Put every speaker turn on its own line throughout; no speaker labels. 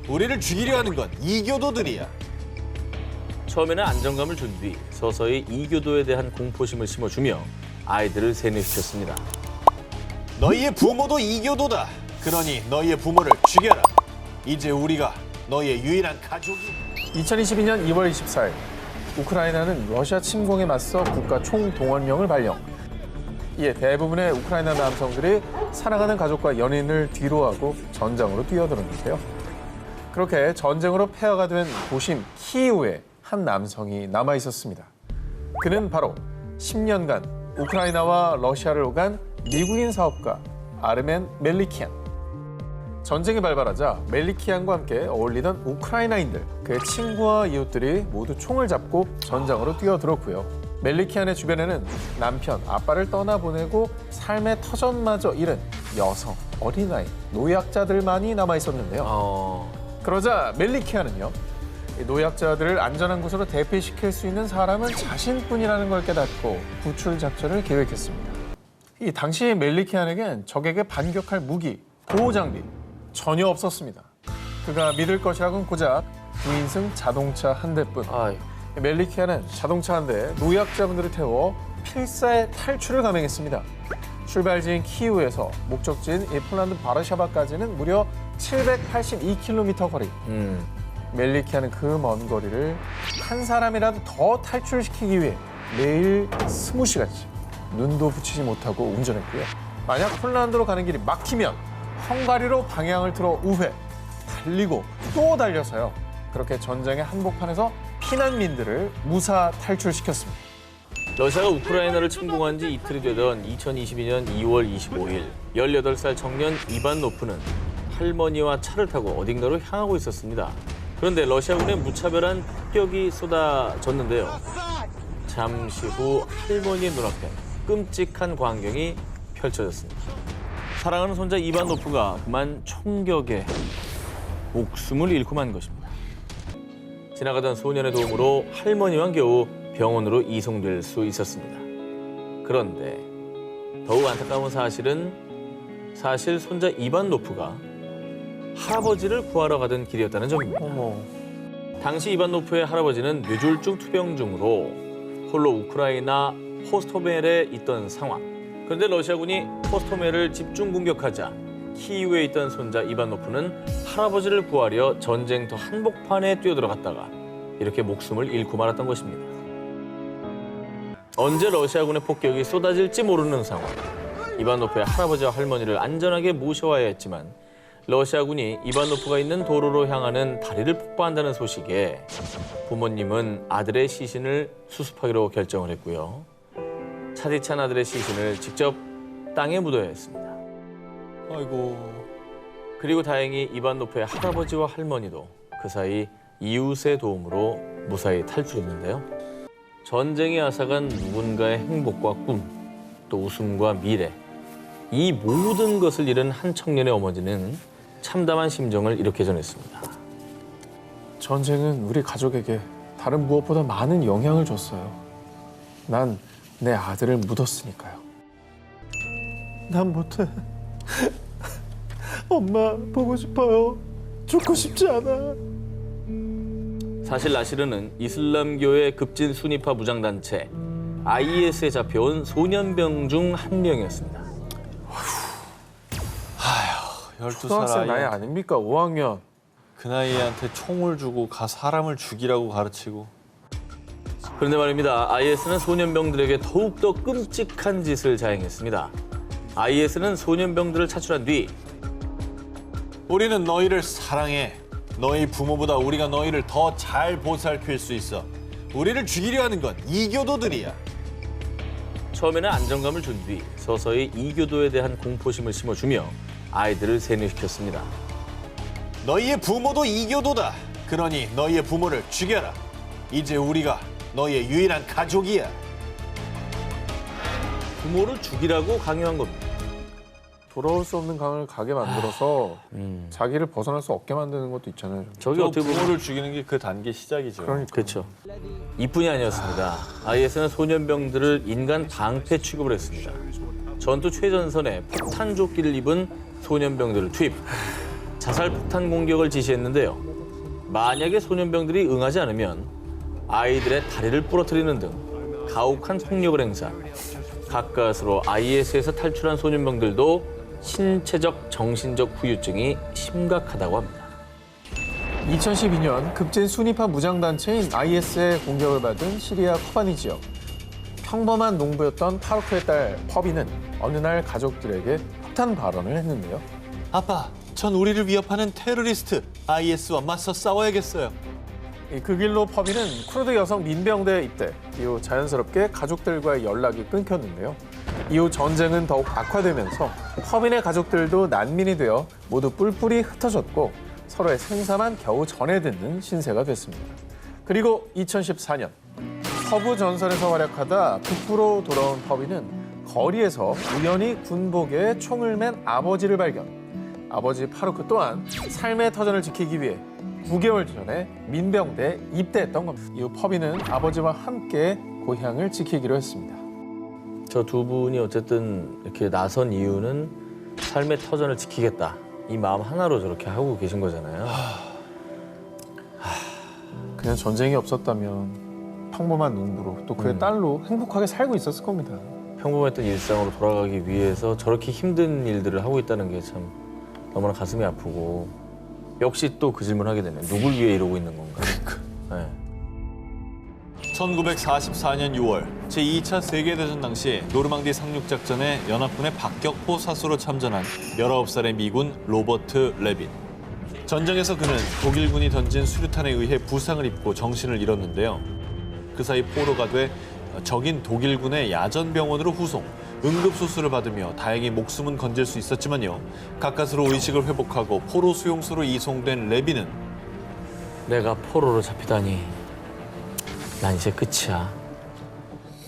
우리를 죽이려 하는 건 이교도들이야.
처음에는 안정감을 준 뒤 서서히 이교도에 대한 공포심을 심어주며 아이들을 세뇌시켰습니다.
너희의 부모도 이교도다. 그러니 너희의 부모를 죽여라. 이제 우리가 너희의 유일한 가족이.
2022년 2월 24일 우크라이나는 러시아 침공에 맞서 국가 총동원령을 발령. 이에 대부분의 우크라이나 남성들이 사랑하는 가족과 연인을 뒤로하고 전장으로 뛰어들었는데요. 그렇게 전쟁으로 폐허가 된 도심 키이우에 한 남성이 남아 있었습니다. 그는 바로 10년간 우크라이나와 러시아를 오간 미국인 사업가 아르멘 멜리키안. 전쟁이 발발하자 멜리키안과 함께 어울리던 우크라이나인들, 그의 친구와 이웃들이 모두 총을 잡고 전장으로 뛰어들었고요. 멜리키안의 주변에는 남편, 아빠를 떠나보내고 삶의 터전마저 잃은 여성, 어린아이, 노약자들만이 남아 있었는데요. 그러자 멜리키안은요, 노약자들을 안전한 곳으로 대피시킬 수 있는 사람은 자신뿐이라는 걸 깨닫고 구출 작전을 계획했습니다. 이 당시 멜리키안에겐 적에게 반격할 무기, 보호 장비 전혀 없었습니다. 그가 믿을 것이라곤 고작 9인승 자동차 한 대뿐. 멜리키안은 자동차 한 대에 노약자분들을 태워 필사의 탈출을 감행했습니다. 출발지인 키이우에서 목적지인 이 폴란드 바르샤바까지는 무려 782km 거리. 멜리키안은 그 먼 거리를 한 사람이라도 더 탈출시키기 위해 매일 20시간씩 눈도 붙이지 못하고 운전했고요. 만약 폴란드로 가는 길이 막히면 헝가리로 방향을 틀어 우회, 달리고 또 달려서요. 그렇게 전쟁의 한복판에서 피난민들을 무사 탈출시켰습니다.
러시아가 우크라이나를 침공한 지 이틀이 되던 2022년 2월 25일 18살 청년 이반 노프는 할머니와 차를 타고 어딘가로 향하고 있었습니다. 그런데 러시아군의 무차별한 폭격이 쏟아졌는데요. 잠시 후 할머니의 눈앞에 끔찍한 광경이 펼쳐졌습니다. 사랑하는 손자 이반 노프가 그만 총격에 목숨을 잃고 만 것입니다. 지나가던 소년의 도움으로 할머니와 겨우 병원으로 이송될 수 있었습니다. 그런데 더욱 안타까운 사실은 사실 손자 이반 노프가 할아버지를 구하러 가던 길이었다는 점입니다. 당시 이반 노프의 할아버지는 뇌졸중 투병중으로 홀로 우크라이나 호스토멜에 있던 상황. 그런데 러시아군이 호스토멜을 집중 공격하자 키이우에 있던 손자 이반 노프는 할아버지를 구하려 전쟁터 한복판에 뛰어들어갔다가 이렇게 목숨을 잃고 말았던 것입니다. 언제 러시아군의 폭격이 쏟아질지 모르는 상황. 이반 노프의 할아버지와 할머니를 안전하게 모셔와야 했지만 러시아군이 이반 노프가 있는 도로로 향하는 다리를 폭파한다는 소식에 부모님은 아들의 시신을 수습하기로 결정을 했고요. 차디찬 아들의 시신을 직접 땅에 묻어야 했습니다.
아이고.
그리고 다행히 이반 노프의 할아버지와 할머니도 그 사이 이웃의 도움으로 무사히 탈출했는데요. 전쟁이 앗아간 누군가의 행복과 꿈, 또 웃음과 미래, 이 모든 것을 잃은 한 청년의 어머니는 참담한 심정을 이렇게 전했습니다.
전쟁은 우리 가족에게 다른 무엇보다 많은 영향을 줬어요. 난 내 아들을 묻었으니까요. 난 못해. 엄마 보고 싶어요. 죽고 싶지 않아.
사실 나시르는 이슬람교의 급진 순위파 무장단체 IS에 잡혀온 소년병 중 한 명이었습니다.
12살
초등학생 나이
아이.
아닙니까? 5학년.
그 나이한테 총을 주고 사람을 죽이라고 가르치고.
그런데 말입니다. IS는 소년병들에게 더욱더 끔찍한 짓을 자행했습니다. IS는 소년병들을 차출한 뒤
우리는 너희를 사랑해. 너희 부모보다 우리가 너희를 더 잘 보살필 수 있어. 우리를 죽이려 하는 건 이교도들이야.
처음에는 안정감을 준 뒤 서서히 이교도에 대한 공포심을 심어주며 아이들을 세뇌시켰습니다.
너희의 부모도 이교도다. 그러니 너희의 부모를 죽여라. 이제 우리가 너희의 유일한 가족이야.
부모를 죽이라고 강요한 겁니다.
돌아올 수 없는 강을 가게 만들어서 자기를 벗어날 수 없게 만드는 것도 있잖아요.
저게 어떻게 보면
부모를 죽이는 게 그 단계 시작이죠.
그러니까.
그렇죠. 이뿐이 아니었습니다. IS는 소년병들을 인간 방패 취급을 했습니다. 전투 최전선에 폭탄 조끼를 입은 소년병들을 투입. 자살 폭탄 공격을 지시했는데요. 만약에 소년병들이 응하지 않으면 아이들의 다리를 부러뜨리는 등 가혹한 폭력을 행사. 가까스로 IS에서 탈출한 소년병들도 신체적, 정신적 후유증이 심각하다고 합니다.
2012년 급진 순위파 무장단체인 IS의 공격을 받은 시리아 코바니 지역. 평범한 농부였던 파루크의 딸 퍼비는 어느 날 가족들에게 폭탄 발언을 했는데요.
아빠, 전 우리를 위협하는 테러리스트 IS와 맞서 싸워야겠어요.
그 길로 퍼비는 쿠르드 여성 민병대에 입대. 이후 자연스럽게 가족들과의 연락이 끊겼는데요. 이후 전쟁은 더욱 악화되면서 퍼빈의 가족들도 난민이 되어 모두 뿔뿔이 흩어졌고 서로의 생사만 겨우 전해 듣는 신세가 됐습니다. 그리고 2014년 서부 전선에서 활약하다 북부로 돌아온 퍼빈은 거리에서 우연히 군복에 총을 맨 아버지를 발견. 아버지 파루크 또한 삶의 터전을 지키기 위해 9개월 전에 민병대에 입대했던 겁니다. 이후 퍼빈은 아버지와 함께 고향을 지키기로 했습니다.
저 두 분이 어쨌든 이렇게 나선 이유는 삶의 터전을 지키겠다. 이 마음 하나로 저렇게 하고 계신 거잖아요.
그냥 전쟁이 없었다면 평범한 농부로 또 그의 딸로 행복하게 살고 있었을 겁니다.
평범했던 일상으로 돌아가기 위해서 저렇게 힘든 일들을 하고 있다는 게 참 너무나 가슴이 아프고 역시 또 그 질문을 하게 되네요. 누굴 위해 이러고 있는 건가? 네.
1944년 6월 제2차 세계대전 당시 노르망디 상륙작전에 연합군의 박격포 사수로 참전한 19살의 미군 로버트 레빈. 전장에서 그는 독일군이 던진 수류탄에 의해 부상을 입고 정신을 잃었는데요. 그 사이 포로가 돼 적인 독일군의 야전병원으로 후송, 응급수술을 받으며 다행히 목숨은 건질 수 있었지만요. 가까스로 의식을 회복하고 포로 수용소로 이송된 레빈은
내가 포로로 잡히다니 난 이제 끝이야.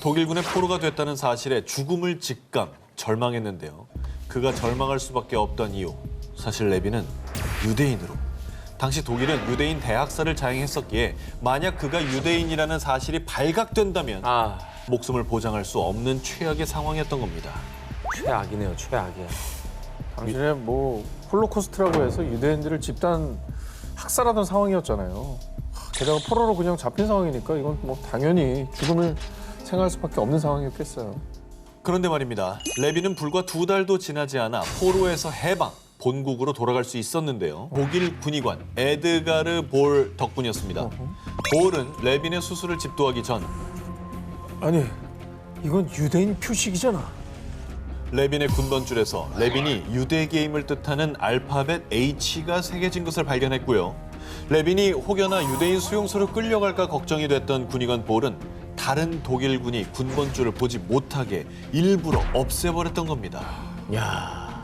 독일군의 포로가 됐다는 사실에 죽음을 직감, 절망했는데요. 그가 절망할 수밖에 없던 이유, 사실 레빈은 유대인으로. 당시 독일은 유대인 대학살을 자행했었기에 만약 그가 유대인이라는 사실이 발각된다면 목숨을 보장할 수 없는 최악의 상황이었던 겁니다.
최악이네요, 최악이야.
당시에 뭐 홀로코스트라고 해서 유대인들을 집단 학살하던 상황이었잖아요. 게다가 포로로 그냥 잡힌 상황이니까 이건 뭐 당연히 죽음을 생각할 수밖에 없는 상황이었겠어요.
그런데 말입니다. 레빈은 불과 2달도 지나지 않아 포로에서 해방, 본국으로 돌아갈 수 있었는데요. 독일 군의관 에드가르 볼 덕분이었습니다. 볼은 레빈의 수술을 집도하기 전
아니, 이건 유대인 표식이잖아.
레빈의 군번줄에서 레빈이 유대계임을 뜻하는 알파벳 H가 새겨진 것을 발견했고요. 레빈이 혹여나 유대인 수용소로 끌려갈까 걱정이 됐던 군의관 볼은 다른 독일군이 군번줄을 보지 못하게 일부러 없애버렸던 겁니다.
야,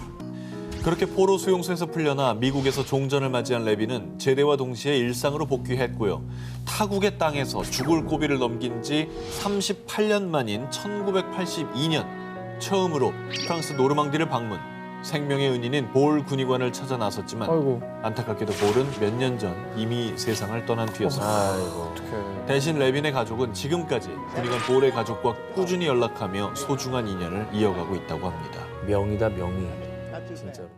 그렇게 포로 수용소에서 풀려나 미국에서 종전을 맞이한 레빈은 제대와 동시에 일상으로 복귀했고요. 타국의 땅에서 죽을 고비를 넘긴 지 38년 만인 1982년 처음으로 프랑스 노르망디를 방문. 생명의 은인인 볼 군의관을 찾아 나섰지만
아이고,
안타깝게도 볼은 몇 년 전 이미 세상을 떠난 뒤였습니다.
아이고.
어떡해.
대신 레빈의 가족은 지금까지 군의관 볼의 가족과 꾸준히 연락하며 소중한 인연을 이어가고 있다고 합니다.
명이다, 명이. 진짜로.